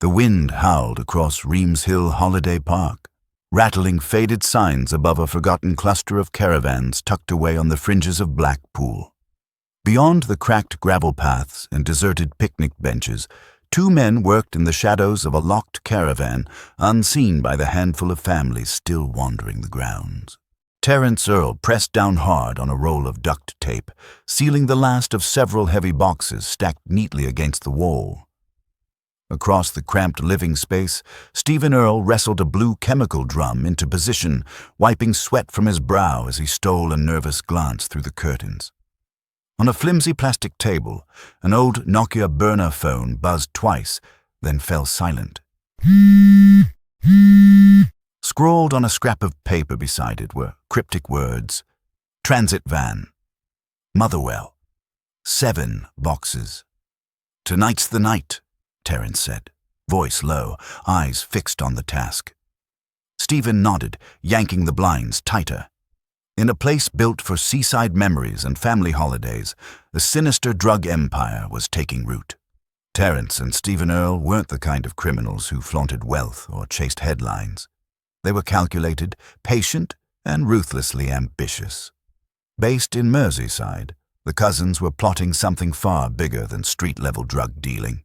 The wind howled across Reams Hill Holiday Park, rattling faded signs above a forgotten cluster of caravans tucked away on the fringes of Blackpool. Beyond the cracked gravel paths and deserted picnic benches, two men worked in the shadows of a locked caravan, unseen by the handful of families still wandering the grounds. Terrence Earl pressed down hard on a roll of duct tape, sealing the last of several heavy boxes stacked neatly against the wall. Across the cramped living space, Steven Earl wrestled a blue chemical drum into position, wiping sweat from his brow as he stole a nervous glance through the curtains. On a flimsy plastic table, an old Nokia burner phone buzzed twice, then fell silent. Scrawled on a scrap of paper beside it were cryptic words: transit van, Motherwell, 7 boxes. "Tonight's the night," Terrence said, voice low, eyes fixed on the task. Steven nodded, yanking the blinds tighter. In a place built for seaside memories and family holidays, a sinister drug empire was taking root. Terrence and Steven Earl weren't the kind of criminals who flaunted wealth or chased headlines. They were calculated, patient, and ruthlessly ambitious. Based in Merseyside, the cousins were plotting something far bigger than street-level drug dealing.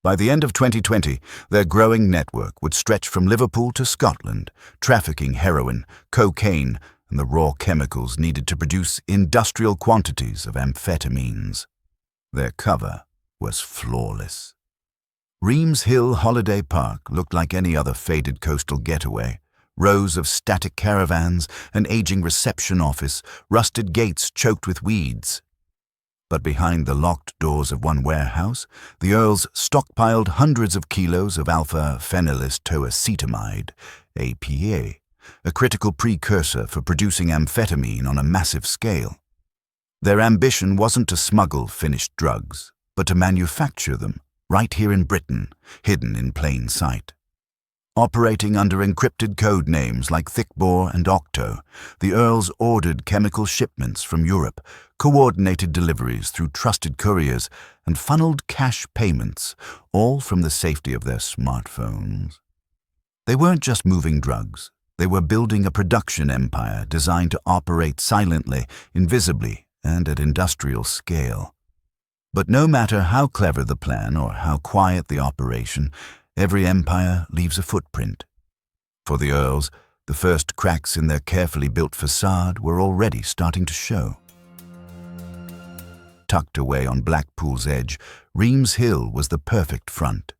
By the end of 2020, their growing network would stretch from Liverpool to Scotland, trafficking heroin, cocaine, and the raw chemicals needed to produce industrial quantities of amphetamines. Their cover was flawless. Reams Hill Holiday Park looked like any other faded coastal getaway. Rows of static caravans, an aging reception office, rusted gates choked with weeds. But behind the locked doors of one warehouse, the Earls stockpiled hundreds of kilos of alpha-phenyletoacetamide, APA, a critical precursor for producing amphetamine on a massive scale. Their ambition wasn't to smuggle finished drugs, but to manufacture them right here in Britain, hidden in plain sight. Operating under encrypted code names like Thickbore and Octo, the Earls ordered chemical shipments from Europe, coordinated deliveries through trusted couriers, and funneled cash payments, all from the safety of their smartphones. They weren't just moving drugs. They were building a production empire designed to operate silently, invisibly, and at industrial scale. But no matter how clever the plan or how quiet the operation, every empire leaves a footprint. For the Earls, the first cracks in their carefully built facade were already starting to show. Tucked away on Blackpool's edge, Reams Hill was the perfect front,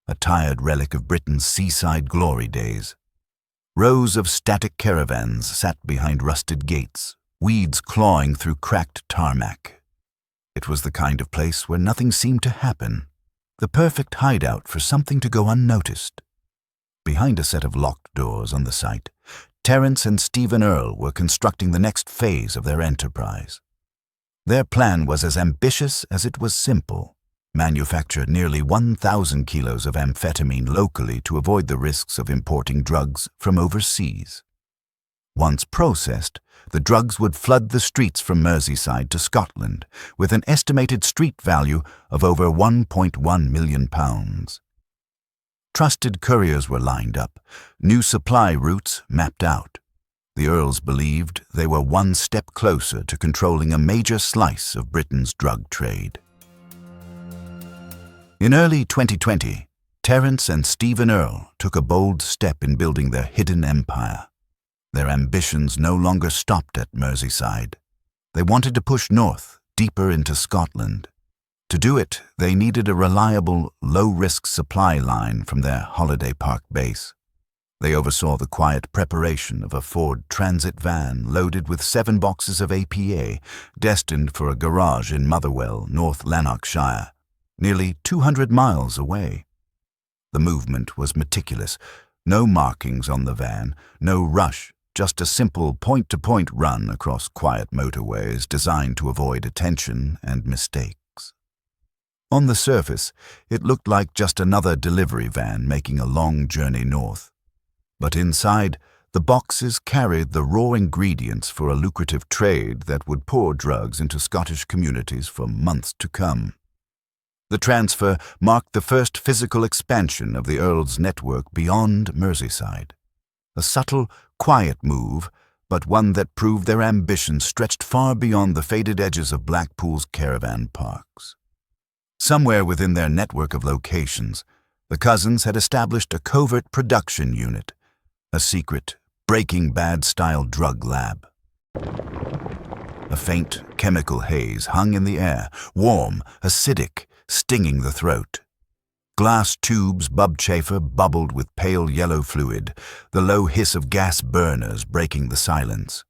a tired relic of Britain's seaside glory days. Rows of static caravans sat behind rusted gates, weeds clawing through cracked tarmac. It was the kind of place where nothing seemed to happen, the perfect hideout for something to go unnoticed. Behind a set of locked doors on the site, Terrence and Steven Earl were constructing the next phase of their enterprise. Their plan was as ambitious as it was simple: manufacture nearly 1,000 kilos of amphetamine locally to avoid the risks of importing drugs from overseas. Once processed, the drugs would flood the streets from Merseyside to Scotland, with an estimated street value of over £1.1 million. Trusted couriers were lined up, new supply routes mapped out. The Earls believed they were one step closer to controlling a major slice of Britain's drug trade. In early 2020, Terrence and Steven Earl took a bold step in building their hidden empire. Their ambitions no longer stopped at Merseyside. They wanted to push north, deeper into Scotland. To do it, they needed a reliable, low-risk supply line from their Holiday Park base. They oversaw the quiet preparation of a Ford transit van loaded with 7 boxes of APA, destined for a garage in Motherwell, North Lanarkshire, nearly 200 miles away. The movement was meticulous. No markings on the van, no rush, just a simple point-to-point run across quiet motorways designed to avoid attention and mistakes. On the surface, it looked like just another delivery van making a long journey north. But inside, the boxes carried the raw ingredients for a lucrative trade that would pour drugs into Scottish communities for months to come. The transfer marked the first physical expansion of the Earls' network beyond Merseyside. A subtle, quiet move, but one that proved their ambition stretched far beyond the faded edges of Blackpool's caravan parks. Somewhere within their network of locations, the cousins had established a covert production unit, a secret, Breaking Bad-style drug lab. A faint chemical haze hung in the air, warm, acidic, stinging the throat. Glass tubes bubchafer bubbled with pale yellow fluid, the low hiss of gas burners breaking the silence.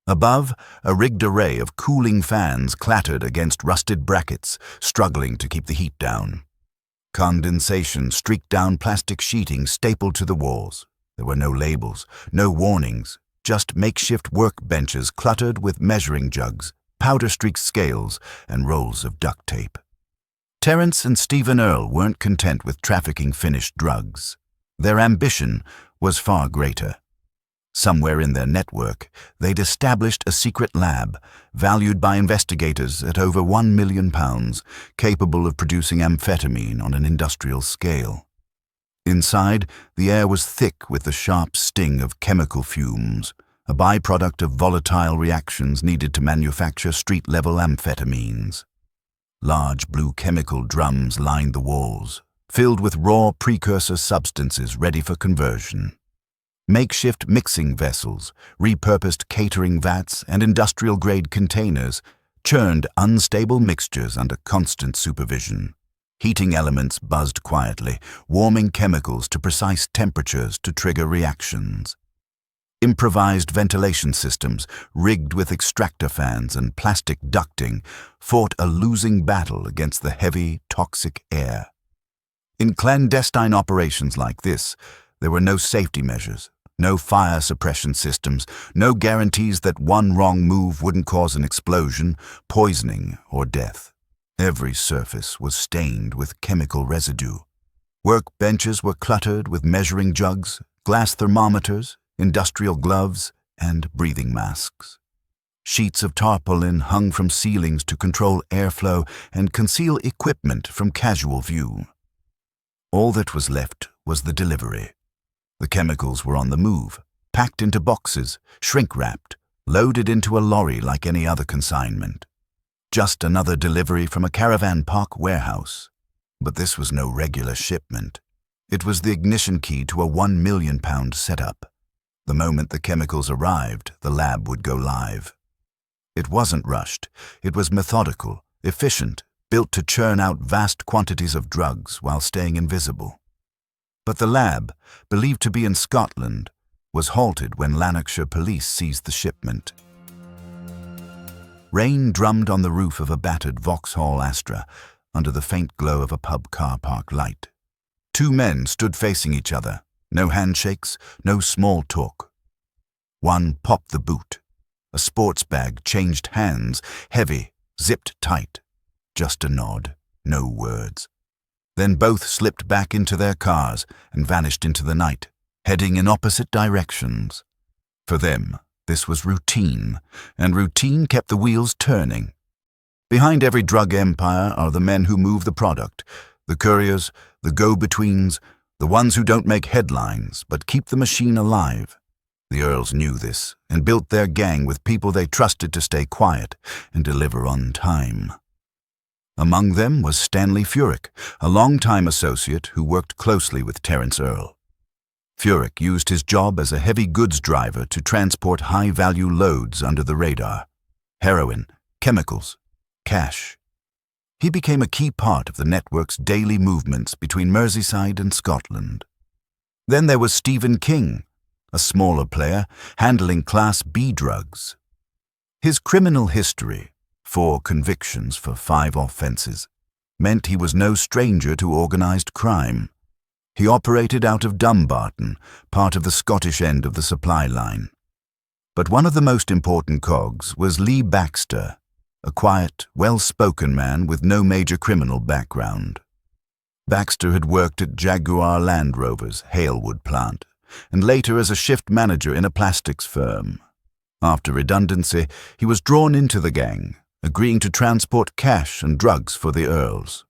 Above, a rigged array of cooling fans clattered against rusted brackets, struggling to keep the heat down. Condensation streaked down plastic sheeting stapled to the walls. There were no labels, no warnings, just makeshift workbenches cluttered with measuring jugs, powder-streaked scales, and rolls of duct tape. Terrence and Steven Earl weren't content with trafficking finished drugs. Their ambition was far greater. Somewhere in their network, they'd established a secret lab, valued by investigators at over £1 million, capable of producing amphetamine on an industrial scale. Inside, the air was thick with the sharp sting of chemical fumes, a byproduct of volatile reactions needed to manufacture street-level amphetamines. Large blue chemical drums lined the walls, filled with raw precursor substances ready for conversion. Makeshift mixing vessels, repurposed catering vats, and industrial-grade containers churned unstable mixtures under constant supervision. Heating elements buzzed quietly, warming chemicals to precise temperatures to trigger reactions. Improvised ventilation systems, rigged with extractor fans and plastic ducting, fought a losing battle against the heavy, toxic air. In clandestine operations like this, there were no safety measures, no fire suppression systems, no guarantees that one wrong move wouldn't cause an explosion, poisoning, or death. Every surface was stained with chemical residue. Workbenches were cluttered with measuring jugs, glass thermometers, industrial gloves, and breathing masks. Sheets of tarpaulin hung from ceilings to control airflow and conceal equipment from casual view. All that was left was the delivery. The chemicals were on the move, packed into boxes, shrink-wrapped, loaded into a lorry like any other consignment. Just another delivery from a caravan park warehouse. But this was no regular shipment. It was the ignition key to a £1 million setup. The moment the chemicals arrived, the lab would go live. It wasn't rushed. It was methodical, efficient, built to churn out vast quantities of drugs while staying invisible. But the lab, believed to be in Scotland, was halted when Lanarkshire police seized the shipment. Rain drummed on the roof of a battered Vauxhall Astra under the faint glow of a pub car park light. Two men stood facing each other, no handshakes, no small talk. One popped the boot. A sports bag changed hands, heavy, zipped tight. Just a nod, no words. Then both slipped back into their cars and vanished into the night, heading in opposite directions. For them, this was routine, and routine kept the wheels turning. Behind every drug empire are the men who move the product, the couriers, the go-betweens, the ones who don't make headlines but keep the machine alive. The Earls knew this and built their gang with people they trusted to stay quiet and deliver on time. Among them was Stanley Furyk, a long-time associate who worked closely with Terrence Earl. Furyk used his job as a heavy goods driver to transport high-value loads under the radar. Heroin, chemicals, cash. He became a key part of the network's daily movements between Merseyside and Scotland. Then there was Stephen King, a smaller player handling Class B drugs. His criminal history, 4 convictions for 5 offences, meant he was no stranger to organised crime. He operated out of Dumbarton, part of the Scottish end of the supply line. But one of the most important cogs was Lee Baxter, a quiet, well-spoken man with no major criminal background. Baxter had worked at Jaguar Land Rover's Halewood plant, and later as a shift manager in a plastics firm. After redundancy, he was drawn into the gang, agreeing to transport cash and drugs for the Earls.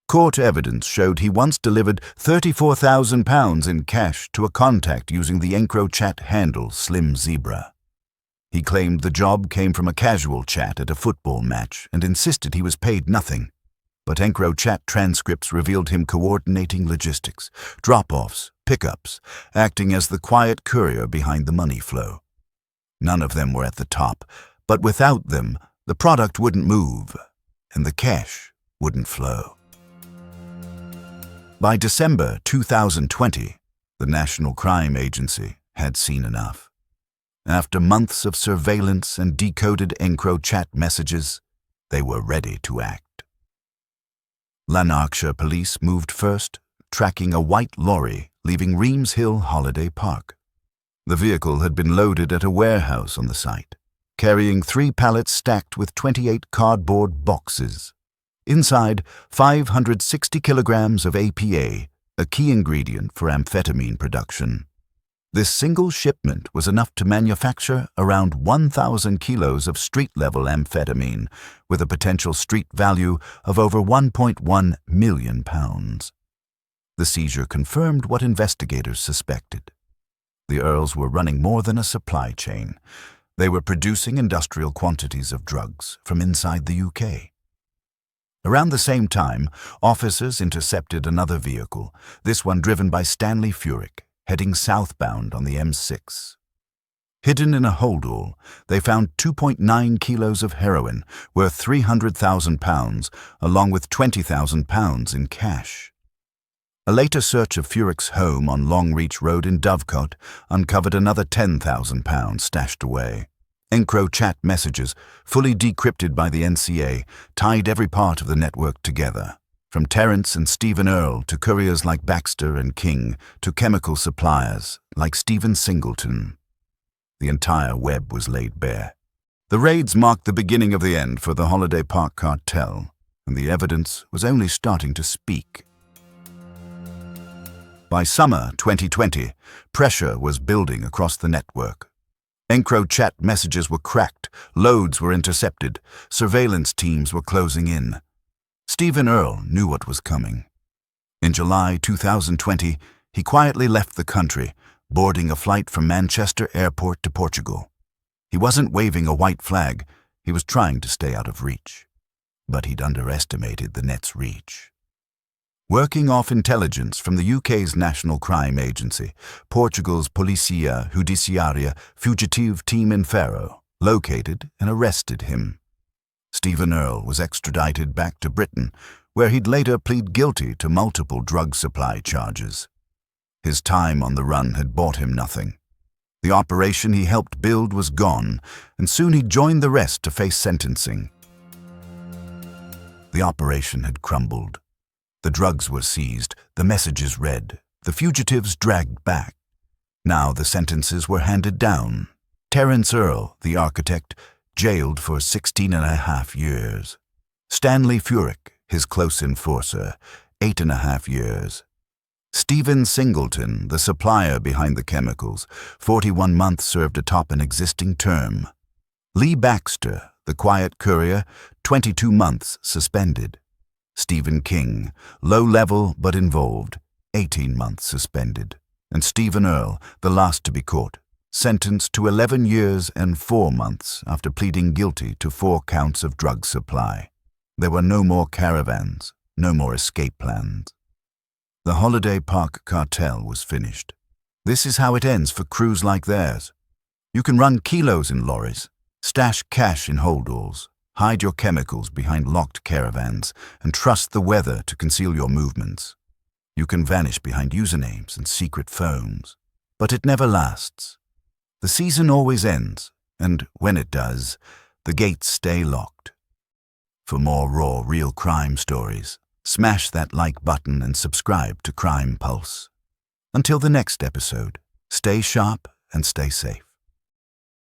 Court evidence showed he once delivered £34,000 in cash to a contact using the EncroChat handle Slim Zebra. He claimed the job came from a casual chat at a football match and insisted he was paid nothing. But EncroChat transcripts revealed him coordinating logistics, drop-offs, pickups, acting as the quiet courier behind the money flow. None of them were at the top, but without them, the product wouldn't move, and the cash wouldn't flow. By December 2020, the National Crime Agency had seen enough. After months of surveillance and decoded EncroChat messages, they were ready to act. Lanarkshire police moved first, tracking a white lorry leaving Reams Hill Holiday Park. The vehicle had been loaded at a warehouse on the site, carrying 3 pallets stacked with 28 cardboard boxes. Inside, 560 kilograms of APA, a key ingredient for amphetamine production. This single shipment was enough to manufacture around 1,000 kilos of street-level amphetamine, with a potential street value of over £1.1 million. The seizure confirmed what investigators suspected. The Earls were running more than a supply chain. They were producing industrial quantities of drugs from inside the UK. Around the same time, officers intercepted another vehicle, this one driven by Stanley Furyk, heading southbound on the M6. Hidden in a holdall, they found 2.9 kilos of heroin, worth £300,000, along with £20,000 in cash. A later search of Furyk's home on Longreach Road in Dovecot uncovered another £10,000 stashed away. EncroChat messages, fully decrypted by the NCA, tied every part of the network together, from Terrence and Steven Earl to couriers like Baxter and King to chemical suppliers like Stephen Singleton. The entire web was laid bare. The raids marked the beginning of the end for the Holiday Park Cartel, and the evidence was only starting to speak. By summer 2020, pressure was building across the network. EncroChat messages were cracked, loads were intercepted, surveillance teams were closing in. Steven Earl knew what was coming. In July 2020, he quietly left the country, boarding a flight from Manchester Airport to Portugal. He wasn't waving a white flag, he was trying to stay out of reach. But he'd underestimated the net's reach. Working off intelligence from the UK's National Crime Agency, Portugal's Polícia Judiciária Fugitive Team in Faro located and arrested him. Steven Earl was extradited back to Britain, where he'd later plead guilty to multiple drug supply charges. His time on the run had bought him nothing. The operation he helped build was gone, and soon he'd join the rest to face sentencing. The operation had crumbled. The drugs were seized, the messages read, the fugitives dragged back. Now the sentences were handed down. Terrence Earl, the architect, jailed for 16.5 years. Stanley Furyk, his close enforcer, 8.5 years. Stephen Singleton, the supplier behind the chemicals, 41 months served atop an existing term. Lee Baxter, the quiet courier, 22 months suspended. Stephen King, low level but involved, 18 months suspended. And Steven Earl, the last to be caught, sentenced to 11 years and 4 months after pleading guilty to 4 counts of drug supply. There were no more caravans, no more escape plans. The Holiday Park Cartel was finished. This is how it ends for crews like theirs. You can run kilos in lorries, stash cash in holdalls, hide your chemicals behind locked caravans, and trust the weather to conceal your movements. You can vanish behind usernames and secret phones, but it never lasts. The season always ends, and when it does, the gates stay locked. For more raw, real crime stories, smash that like button and subscribe to Crime Pulse. Until the next episode, stay sharp and stay safe.